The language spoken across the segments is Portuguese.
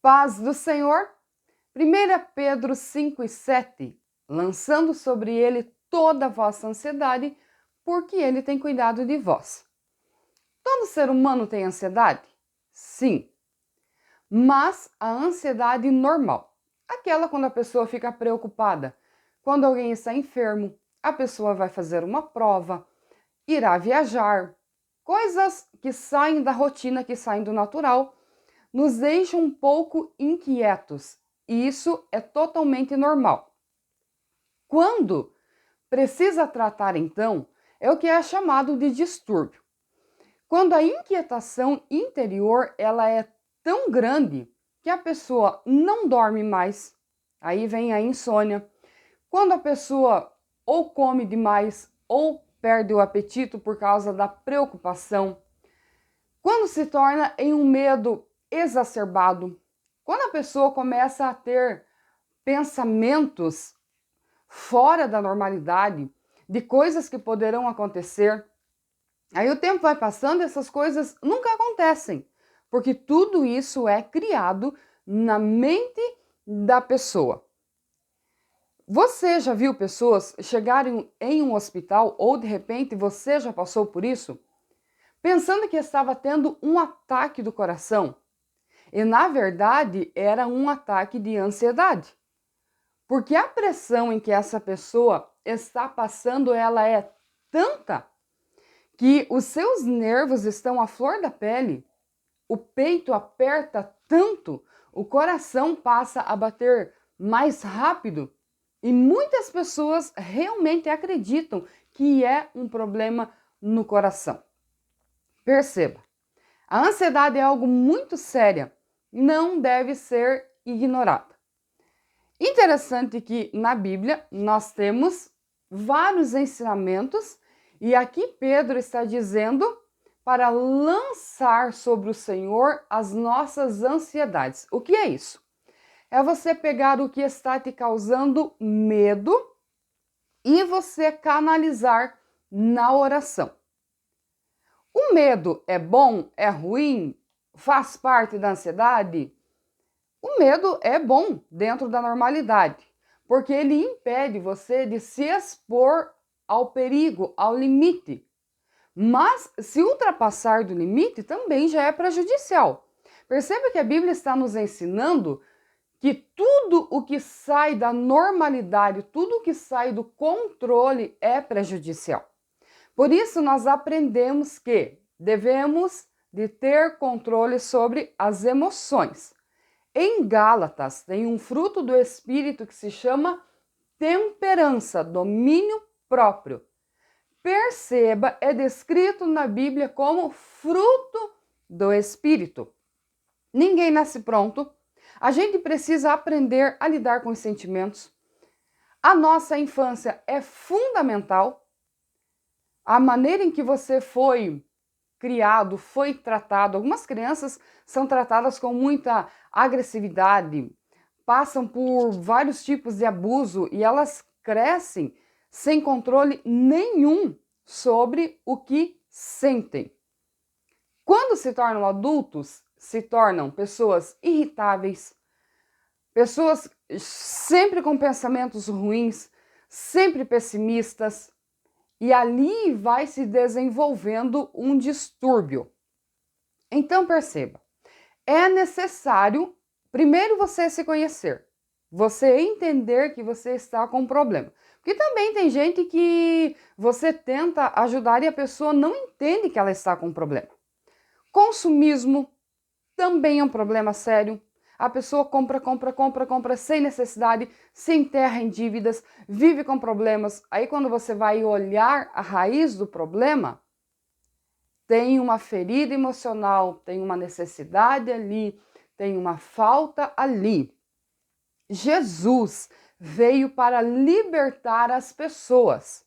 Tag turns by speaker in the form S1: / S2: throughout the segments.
S1: Paz do Senhor. 1 Pedro 5:7. Lançando sobre ele toda a vossa ansiedade, porque ele tem cuidado de vós. Todo ser humano tem ansiedade? Sim. Mas a ansiedade normal, aquela quando a pessoa fica preocupada, quando alguém está enfermo, a pessoa vai fazer uma prova, irá viajar, coisas que saem da rotina, que saem do natural, nos deixam um pouco inquietos. E isso é totalmente normal. Quando precisa tratar, então, é o que é chamado de distúrbio. Quando a inquietação interior ela é tão grande que a pessoa não dorme mais, aí vem a insônia. Quando a pessoa ou come demais ou perde o apetite por causa da preocupação. Quando se torna em um medo exacerbado. Quando a pessoa começa a ter pensamentos fora da normalidade, de coisas que poderão acontecer. Aí o tempo vai passando e essas coisas nunca acontecem, porque tudo isso é criado na mente da pessoa. Você já viu pessoas chegarem em um hospital ou de repente você já passou por isso? Pensando que estava tendo um ataque do coração. E na verdade era um ataque de ansiedade. Porque a pressão em que essa pessoa está passando, ela é tanta que os seus nervos estão à flor da pele, o peito aperta tanto, o coração passa a bater mais rápido e muitas pessoas realmente acreditam que é um problema no coração. Perceba, a ansiedade é algo muito sério, não deve ser ignorada. Interessante que na Bíblia nós temos vários ensinamentos e aqui Pedro está dizendo para lançar sobre o Senhor as nossas ansiedades. O que é isso? É você pegar o que está te causando medo e você canalizar na oração. O medo é bom? É ruim? Faz parte da ansiedade? O medo é bom dentro da normalidade, porque ele impede você de se expor ao perigo, ao limite. Mas se ultrapassar do limite também já é prejudicial. Perceba que a Bíblia está nos ensinando que tudo o que sai da normalidade, tudo o que sai do controle é prejudicial. Por isso nós aprendemos que devemos de ter controle sobre as emoções. Em Gálatas tem um fruto do Espírito que se chama temperança, domínio próprio. Perceba, é descrito na Bíblia como fruto do Espírito. Ninguém nasce pronto. A gente precisa aprender a lidar com os sentimentos. A nossa infância é fundamental. A maneira em que você foi criado, foi tratado. Algumas crianças são tratadas com muita agressividade, passam por vários tipos de abuso e elas crescem sem controle nenhum sobre o que sentem. Quando se tornam adultos, se tornam pessoas irritáveis, pessoas sempre com pensamentos ruins, sempre pessimistas, e ali vai se desenvolvendo um distúrbio. Então perceba, é necessário primeiro você se conhecer, você entender que você está com um problema. Porque também tem gente que você tenta ajudar e a pessoa não entende que ela está com um problema. Consumismo também é um problema sério. A pessoa compra sem necessidade, se enterra em dívidas, vive com problemas. Aí quando você vai olhar a raiz do problema, tem uma ferida emocional, tem uma necessidade ali, tem uma falta ali. Jesus veio para libertar as pessoas.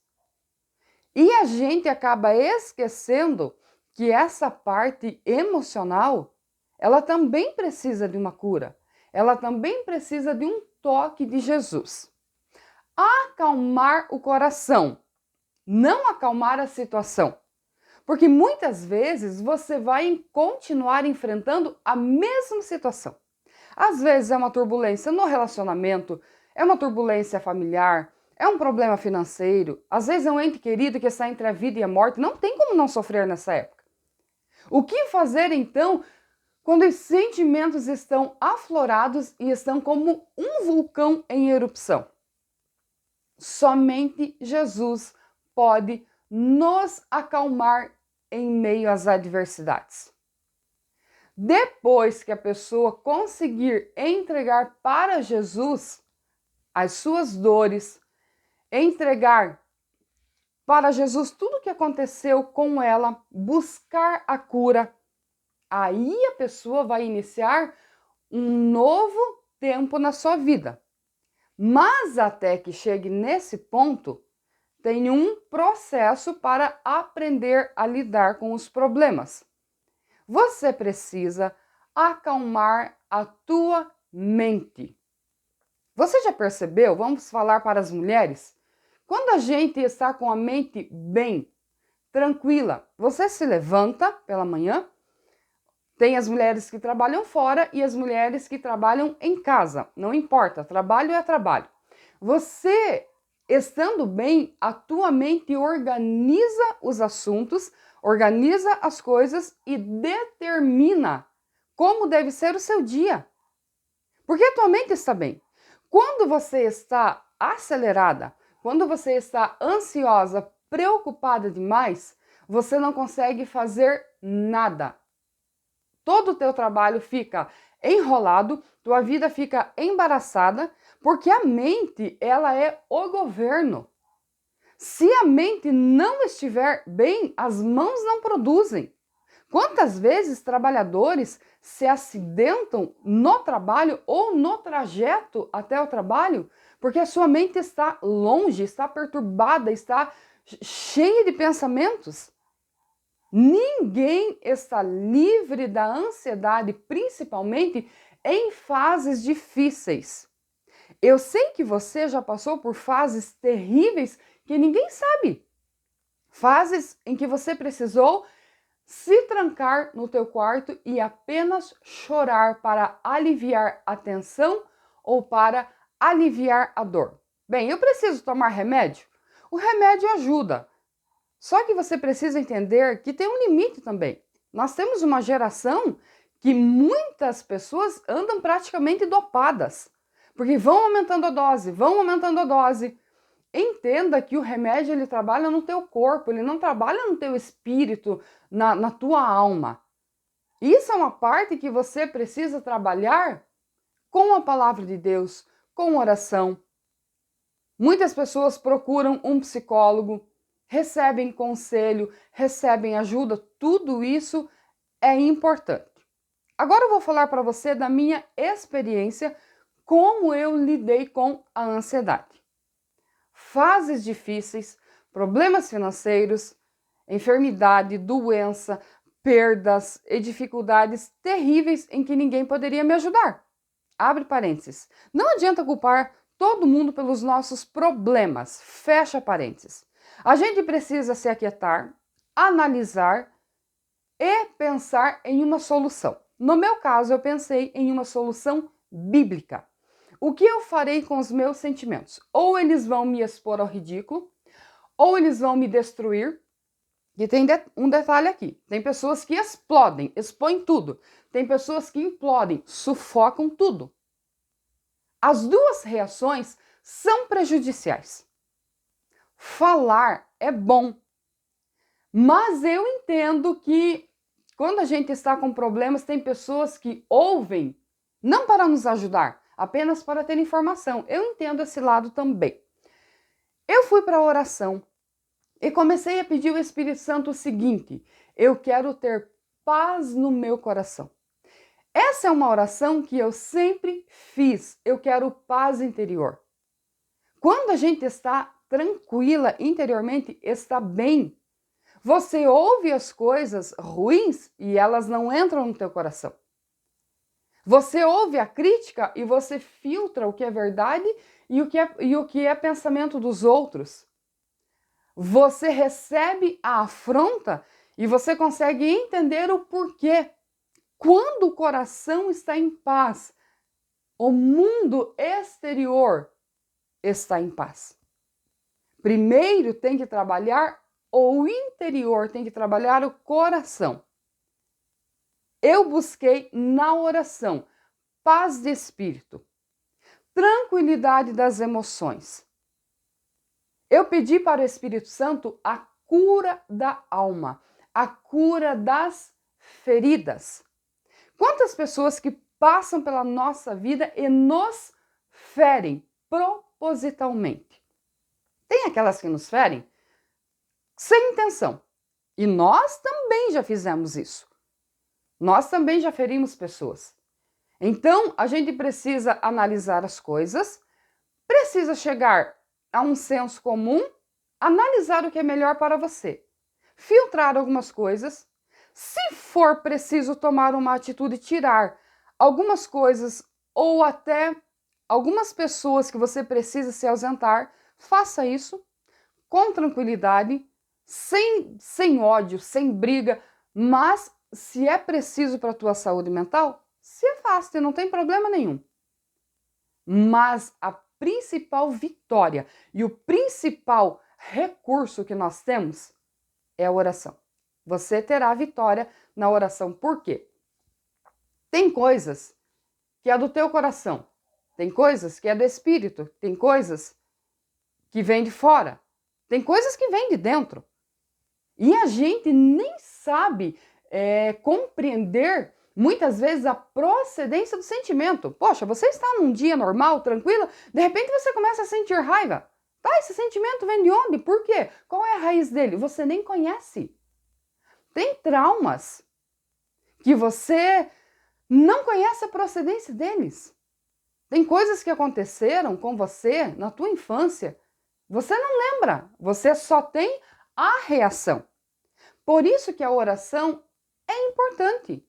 S1: E a gente acaba esquecendo que essa parte emocional ela também precisa de uma cura. Ela também precisa de um toque de Jesus. Acalmar o coração, não acalmar a situação. Porque muitas vezes você vai continuar enfrentando a mesma situação. Às vezes é uma turbulência no relacionamento, é uma turbulência familiar, é um problema financeiro, às vezes é um ente querido que está entre a vida e a morte. Não tem como não sofrer nessa época. O que fazer então quando os sentimentos estão aflorados e estão como um vulcão em erupção? Somente Jesus pode nos acalmar em meio às adversidades. Depois que a pessoa conseguir entregar para Jesus as suas dores, entregar para Jesus tudo o que aconteceu com ela, buscar a cura, aí a pessoa vai iniciar um novo tempo na sua vida. Mas até que chegue nesse ponto, tem um processo para aprender a lidar com os problemas. Você precisa acalmar a tua mente. Você já percebeu? Vamos falar para as mulheres. Quando a gente está com a mente bem, tranquila, você se levanta pela manhã. Tem as mulheres que trabalham fora e as mulheres que trabalham em casa. Não importa, trabalho é trabalho. Você, estando bem, a tua mente organiza os assuntos, organiza as coisas e determina como deve ser o seu dia. Porque a tua mente está bem. Quando você está acelerada, quando você está ansiosa, preocupada demais, você não consegue fazer nada. Todo o teu trabalho fica enrolado, tua vida fica embaraçada, porque a mente, ela é o governo. Se a mente não estiver bem, as mãos não produzem. Quantas vezes trabalhadores se acidentam no trabalho ou no trajeto até o trabalho porque a sua mente está longe, está perturbada, está cheia de pensamentos? Ninguém está livre da ansiedade, principalmente em fases difíceis. Eu sei que você já passou por fases terríveis que ninguém sabe. Fases em que você precisou se trancar no teu quarto e apenas chorar para aliviar a tensão ou para aliviar a dor. Bem, eu preciso tomar remédio? O remédio ajuda. Só que você precisa entender que tem um limite também. Nós temos uma geração que muitas pessoas andam praticamente dopadas, porque vão aumentando a dose, vão aumentando a dose. Entenda que o remédio ele trabalha no teu corpo, ele não trabalha no teu espírito, na tua alma. Isso é uma parte que você precisa trabalhar com a palavra de Deus, com oração. Muitas pessoas procuram um psicólogo, recebem conselho, recebem ajuda, tudo isso é importante. Agora eu vou falar para você da minha experiência, como eu lidei com a ansiedade. Fases difíceis, problemas financeiros, enfermidade, doença, perdas e dificuldades terríveis em que ninguém poderia me ajudar. Abre parênteses. Não adianta culpar todo mundo pelos nossos problemas. Fecha parênteses. A gente precisa se aquietar, analisar e pensar em uma solução. No meu caso, eu pensei em uma solução bíblica. O que eu farei com os meus sentimentos? Ou eles vão me expor ao ridículo, ou eles vão me destruir. E tem um detalhe aqui. Tem pessoas que explodem, expõem tudo. Tem pessoas que implodem, sufocam tudo. As duas reações são prejudiciais. Falar é bom, mas eu entendo que quando a gente está com problemas, tem pessoas que ouvem, não para nos ajudar, apenas para ter informação. Eu entendo esse lado também. Eu fui para a oração e comecei a pedir ao Espírito Santo o seguinte: eu quero ter paz no meu coração. Essa é uma oração que eu sempre fiz. Eu quero paz interior. Quando a gente está tranquila interiormente, está bem. Você ouve as coisas ruins e elas não entram no teu coração. Você ouve a crítica e você filtra o que é verdade e o que é pensamento dos outros. Você recebe a afronta e você consegue entender o porquê. Quando o coração está em paz, o mundo exterior está em paz. Primeiro tem que trabalhar o interior, tem que trabalhar o coração. Eu busquei na oração paz de espírito, tranquilidade das emoções. Eu pedi para o Espírito Santo a cura da alma, a cura das feridas. Quantas pessoas que passam pela nossa vida e nos ferem propositalmente? Tem aquelas que nos ferem sem intenção. E nós também já fizemos isso. Nós também já ferimos pessoas. Então, a gente precisa analisar as coisas, precisa chegar a um senso comum, analisar o que é melhor para você, filtrar algumas coisas, se for preciso tomar uma atitude, tirar algumas coisas ou até algumas pessoas que você precisa se ausentar, faça isso com tranquilidade, sem ódio, sem briga, mas se é preciso para a tua saúde mental, se afaste, não tem problema nenhum. Mas a principal vitória e o principal recurso que nós temos é a oração. Você terá vitória na oração. Por quê? Tem coisas que é do teu coração, tem coisas que é do espírito, tem coisas que vêm de fora, tem coisas que vêm de dentro. E a gente nem sabe compreender muitas vezes a procedência do sentimento. Poxa, você está num dia normal, tranquilo, de repente você começa a sentir raiva. Tá, esse sentimento vem de onde? Por quê? Qual é a raiz dele? Você nem conhece. Tem traumas que você não conhece a procedência deles. Tem coisas que aconteceram com você na tua infância. Você não lembra, você só tem a reação. Por isso que a oração é importante.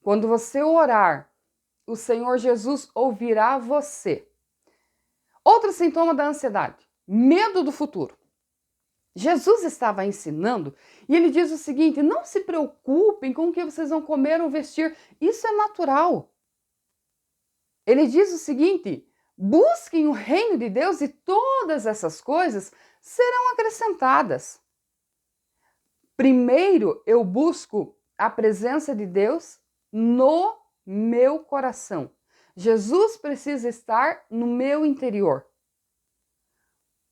S1: Quando você orar, o Senhor Jesus ouvirá você. Outro sintoma da ansiedade, medo do futuro. Jesus estava ensinando e ele diz o seguinte: não se preocupem com o que vocês vão comer ou vestir, isso é natural. Ele diz o seguinte: busquem o reino de Deus e todas essas coisas serão acrescentadas. Primeiro eu busco a presença de Deus no meu coração. Jesus precisa estar no meu interior.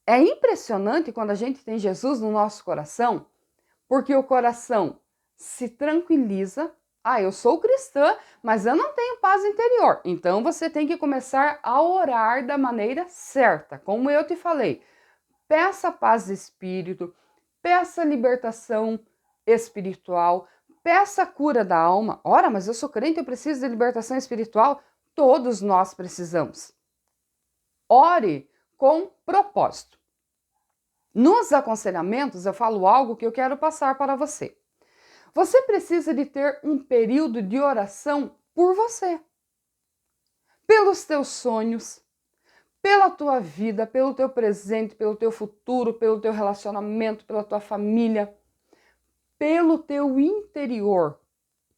S1: É impressionante quando a gente tem Jesus no nosso coração, porque o coração se tranquiliza. Ah, eu sou cristã, mas eu não tenho paz interior. Então você tem que começar a orar da maneira certa, como eu te falei. Peça paz de espírito, peça libertação espiritual, peça cura da alma. Ora, mas eu sou crente, eu preciso de libertação espiritual? Todos nós precisamos. Ore com propósito. Nos aconselhamentos eu falo algo que eu quero passar para você. Você precisa de ter um período de oração por você, pelos teus sonhos, pela tua vida, pelo teu presente, pelo teu futuro, pelo teu relacionamento, pela tua família, pelo teu interior.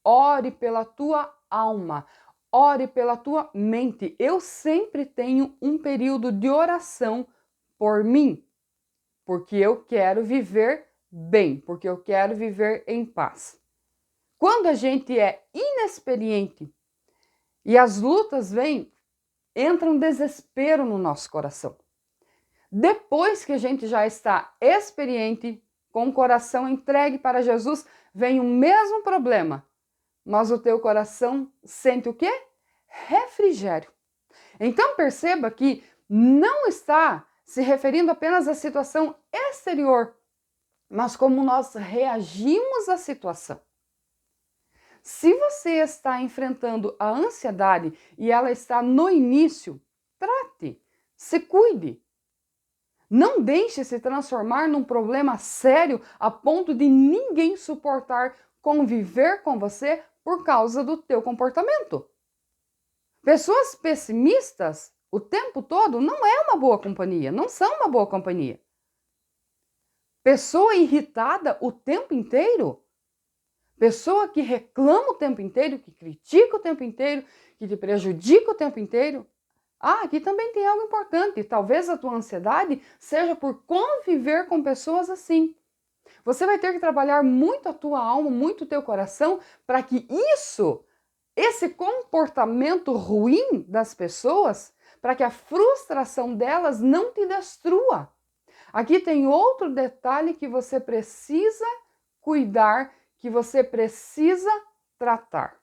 S1: Ore pela tua alma, ore pela tua mente. Eu sempre tenho um período de oração por mim, porque eu quero viver bem, porque eu quero viver em paz. Quando a gente é inexperiente e as lutas vêm, entra um desespero no nosso coração. Depois que a gente já está experiente, com o coração entregue para Jesus, vem o mesmo problema, mas o teu coração sente o quê? Refrigério. Então perceba que não está se referindo apenas à situação exterior, mas como nós reagimos à situação. Se você está enfrentando a ansiedade e ela está no início, trate, se cuide. Não deixe se transformar num problema sério a ponto de ninguém suportar conviver com você por causa do teu comportamento. Pessoas pessimistas o tempo todo não é uma boa companhia, não são uma boa companhia. Pessoa irritada o tempo inteiro Pessoa que reclama o tempo inteiro, que critica o tempo inteiro, que te prejudica o tempo inteiro. Aqui também tem algo importante. Talvez a tua ansiedade seja por conviver com pessoas assim. Você vai ter que trabalhar muito a tua alma, muito o teu coração, para que esse comportamento ruim das pessoas, para que a frustração delas não te destrua. Aqui tem outro detalhe que você precisa cuidar, que você precisa tratar.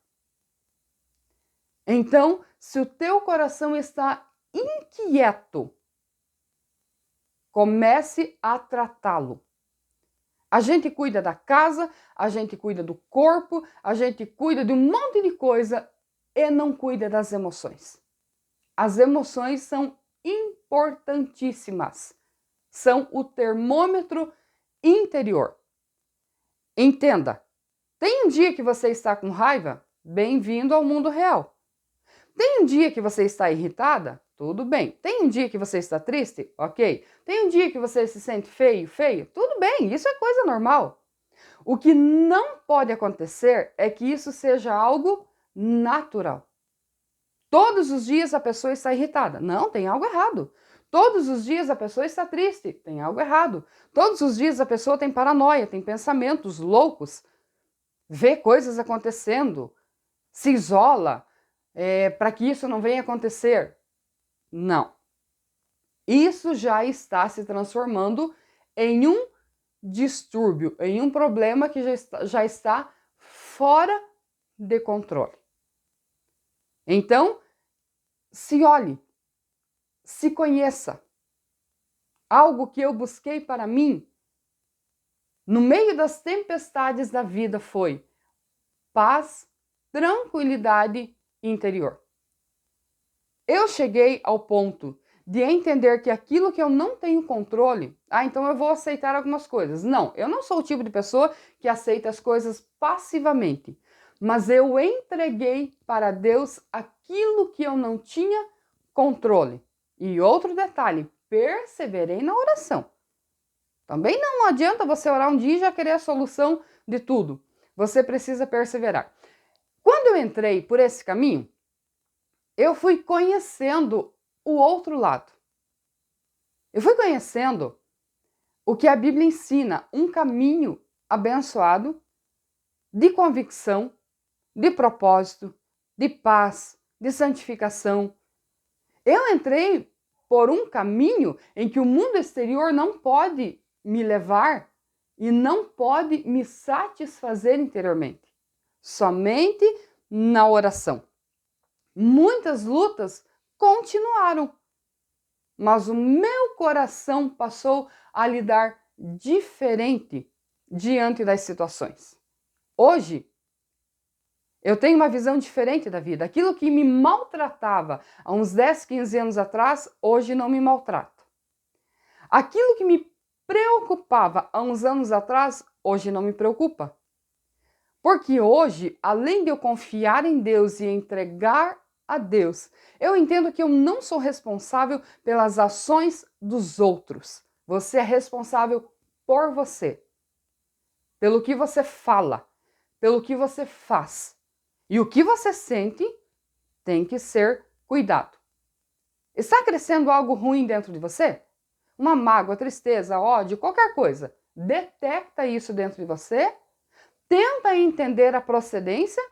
S1: Então, se o teu coração está inquieto, comece a tratá-lo. A gente cuida da casa, a gente cuida do corpo, a gente cuida de um monte de coisa e não cuida das emoções. As emoções são importantíssimas. São o termômetro interior. Entenda, tem um dia que você está com raiva? Bem-vindo ao mundo real. Tem um dia que você está irritada? Tudo bem. Tem um dia que você está triste? Ok. Tem um dia que você se sente feio? Tudo bem, isso é coisa normal. O que não pode acontecer é que isso seja algo natural. Todos os dias a pessoa está irritada. Não, tem algo errado. Todos os dias a pessoa está triste. Tem algo errado. Todos os dias a pessoa tem paranoia, tem pensamentos loucos, vê coisas acontecendo, se isola para que isso não venha acontecer. Não. Isso já está se transformando em um distúrbio, em um problema que já está fora de controle. Então, se olhe, se conheça. Algo que eu busquei para mim, no meio das tempestades da vida, foi paz, tranquilidade interior. Eu cheguei ao ponto de entender que aquilo que eu não tenho controle, então eu vou aceitar algumas coisas. Não, eu não sou o tipo de pessoa que aceita as coisas passivamente, mas eu entreguei para Deus aquilo que eu não tinha controle. E outro detalhe, perseverei na oração. Também não adianta você orar um dia e já querer a solução de tudo. Você precisa perseverar. Quando eu entrei por esse caminho, eu fui conhecendo o outro lado. Eu fui conhecendo o que a Bíblia ensina, um caminho abençoado de convicção, de propósito, de paz, de santificação. Eu entrei por um caminho em que o mundo exterior não pode me levar e não pode me satisfazer interiormente. Somente na oração. Muitas lutas continuaram, mas o meu coração passou a lidar diferente diante das situações. Hoje, eu tenho uma visão diferente da vida. Aquilo que me maltratava há uns 10, 15 anos atrás, hoje não me maltrata. Aquilo que me preocupava há uns anos atrás, hoje não me preocupa. Porque hoje, além de eu confiar em Deus e entregar a Deus, eu entendo que eu não sou responsável pelas ações dos outros. Você é responsável por você. Pelo que você fala, pelo que você faz. E o que você sente tem que ser cuidado. Está crescendo algo ruim dentro de você? Uma mágoa, tristeza, ódio, qualquer coisa. Detecta isso dentro de você. Tenta entender a procedência.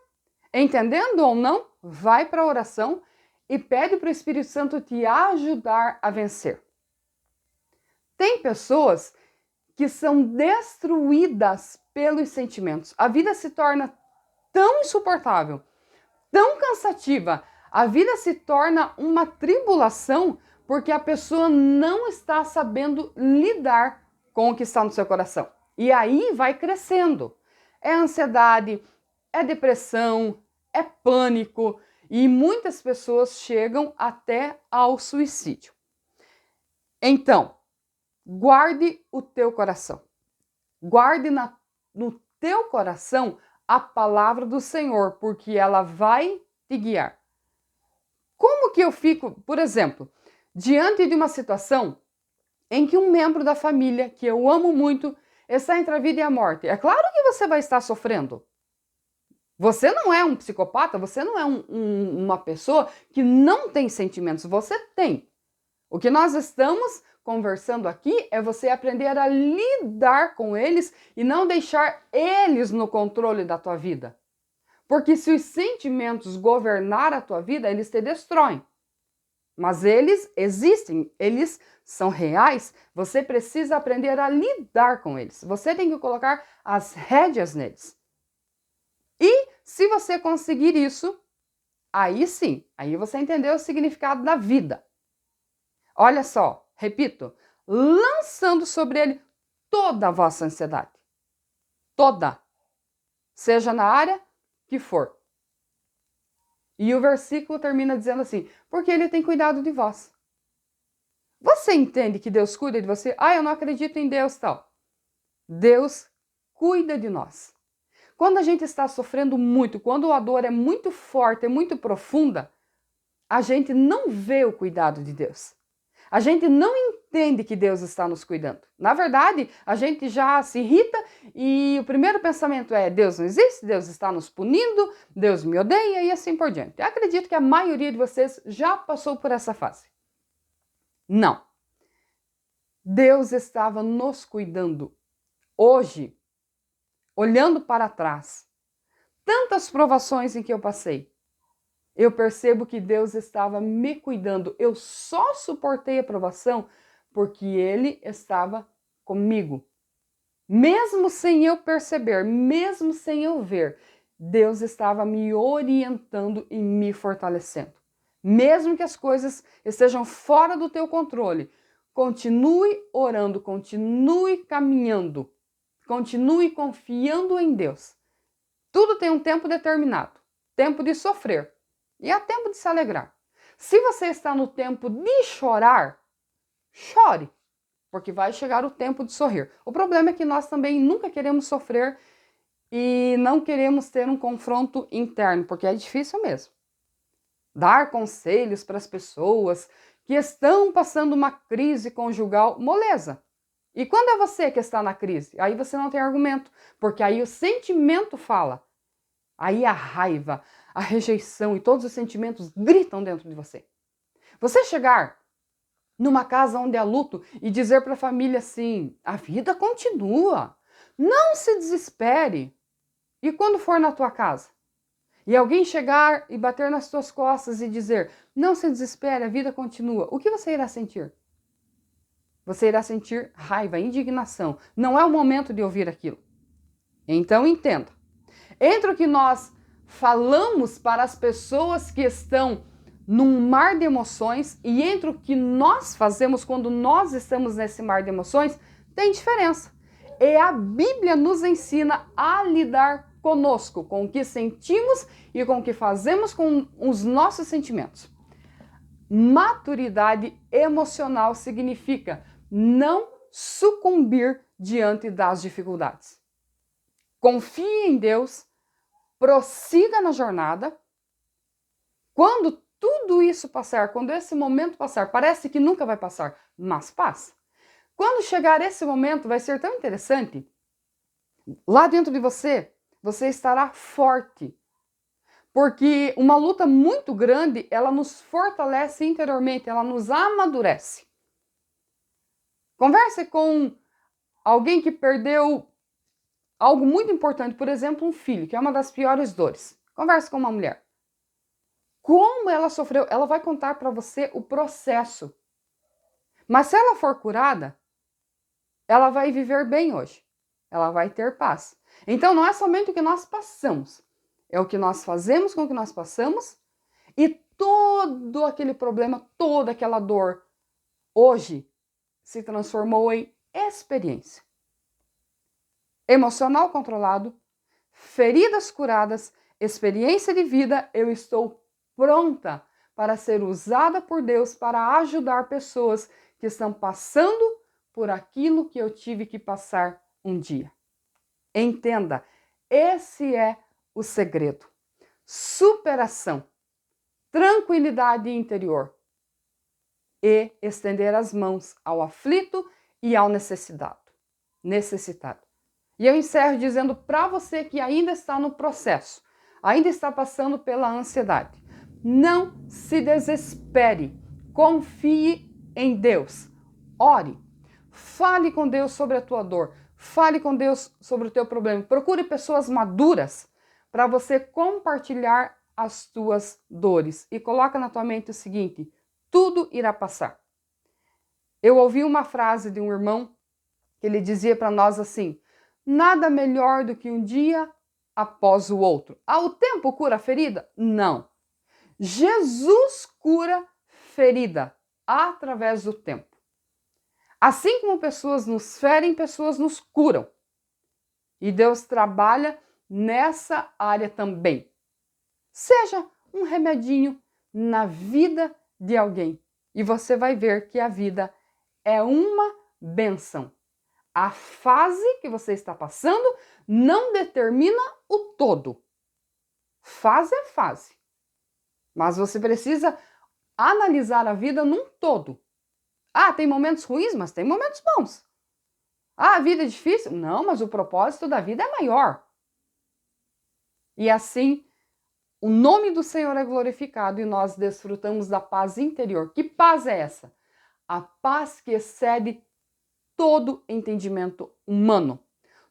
S1: Entendendo ou não, vai para a oração e pede para o Espírito Santo te ajudar a vencer. Tem pessoas que são destruídas pelos sentimentos. A vida se torna tão insuportável, tão cansativa, a vida se torna uma tribulação porque a pessoa não está sabendo lidar com o que está no seu coração. E aí vai crescendo. É ansiedade, é depressão, é pânico e muitas pessoas chegam até ao suicídio. Então, guarde o teu coração. Guarde no teu coração a palavra do Senhor, porque ela vai te guiar. Como que eu fico, por exemplo, diante de uma situação em que um membro da família, que eu amo muito, está entre a vida e a morte? É claro que você vai estar sofrendo. Você não é um psicopata, você não é uma pessoa que não tem sentimentos, você tem. O que nós estamos conversando aqui é você aprender a lidar com eles e não deixar eles no controle da tua vida. Porque se os sentimentos governar a tua vida, eles te destroem. Mas eles existem, eles são reais, você precisa aprender a lidar com eles. Você tem que colocar as rédeas neles. E se você conseguir isso, aí sim, aí você entendeu o significado da vida. Olha só, repito, lançando sobre ele toda a vossa ansiedade. Toda. Seja na área que for. E o versículo termina dizendo assim, porque ele tem cuidado de vós. Você entende que Deus cuida de você? Ah, eu não acredito em Deus, tal. Deus cuida de nós. Quando a gente está sofrendo muito, quando a dor é muito forte, é muito profunda, a gente não vê o cuidado de Deus. A gente não entende que Deus está nos cuidando. Na verdade, a gente já se irrita e o primeiro pensamento é: Deus não existe, Deus está nos punindo, Deus me odeia e assim por diante. Eu acredito que a maioria de vocês já passou por essa fase. Não. Deus estava nos cuidando. Hoje, olhando para trás, tantas provações em que eu passei, eu percebo que Deus estava me cuidando. Eu só suportei a provação porque Ele estava comigo. Mesmo sem eu perceber, mesmo sem eu ver, Deus estava me orientando e me fortalecendo. Mesmo que as coisas estejam fora do teu controle, continue orando, continue caminhando, continue confiando em Deus. Tudo tem um tempo determinado, tempo de sofrer. E há tempo de se alegrar. Se você está no tempo de chorar, chore, porque vai chegar o tempo de sorrir. O problema é que nós também nunca queremos sofrer e não queremos ter um confronto interno, porque é difícil mesmo. Dar conselhos para as pessoas que estão passando uma crise conjugal, moleza. E quando é você que está na crise? Aí você não tem argumento, porque aí o sentimento fala. Aí a raiva, a rejeição e todos os sentimentos gritam dentro de você. Você chegar numa casa onde há luto e dizer para a família assim, a vida continua, não se desespere. E quando for na tua casa? E alguém chegar e bater nas tuas costas e dizer, não se desespere, a vida continua. O que você irá sentir? Você irá sentir raiva, indignação. Não é o momento de ouvir aquilo. Então entenda. Entre o que nós falamos para as pessoas que estão num mar de emoções e entre o que nós fazemos quando nós estamos nesse mar de emoções, tem diferença. E a Bíblia nos ensina a lidar conosco, com o que sentimos e com o que fazemos com os nossos sentimentos. Maturidade emocional significa não sucumbir diante das dificuldades. Confie em Deus, prossiga na jornada. Quando tudo isso passar, quando esse momento passar, parece que nunca vai passar, mas passa. Quando chegar esse momento, vai ser tão interessante. Lá dentro de você, você estará forte. Porque uma luta muito grande, ela nos fortalece interiormente, ela nos amadurece. Converse com alguém que perdeu algo muito importante, por exemplo, um filho, que é uma das piores dores. Converse com uma mulher. Como ela sofreu, ela vai contar para você o processo. Mas se ela for curada, ela vai viver bem hoje. Ela vai ter paz. Então não é somente o que nós passamos, é o que nós fazemos com o que nós passamos e todo aquele problema, toda aquela dor, hoje se transformou em experiência. Emocional controlado, feridas curadas, experiência de vida, eu estou pronta para ser usada por Deus para ajudar pessoas que estão passando por aquilo que eu tive que passar um dia. Entenda, esse é o segredo. Superação, tranquilidade interior e estender as mãos ao aflito e ao necessitado. E eu encerro dizendo para você que ainda está no processo, ainda está passando pela ansiedade. Não se desespere. Confie em Deus. Ore. Fale com Deus sobre a tua dor. Fale com Deus sobre o teu problema. Procure pessoas maduras para você compartilhar as tuas dores. E coloca na tua mente o seguinte: tudo irá passar. Eu ouvi uma frase de um irmão que ele dizia para nós assim: nada melhor do que um dia após o outro. O tempo cura a ferida? Não. Jesus cura ferida através do tempo. Assim como pessoas nos ferem, pessoas nos curam. E Deus trabalha nessa área também. Seja um remedinho na vida de alguém. E você vai ver que a vida é uma bênção. A fase que você está passando não determina o todo. Fase é fase. Mas você precisa analisar a vida num todo. Tem momentos ruins, mas tem momentos bons. A vida é difícil? Não, mas o propósito da vida é maior. E assim, o nome do Senhor é glorificado e nós desfrutamos da paz interior. Que paz é essa? A paz que excede todo entendimento humano.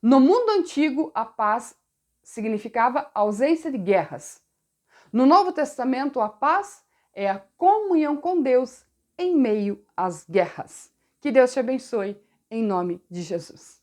S1: No mundo antigo, a paz significava ausência de guerras. No Novo Testamento, a paz é a comunhão com Deus em meio às guerras. Que Deus te abençoe, em nome de Jesus.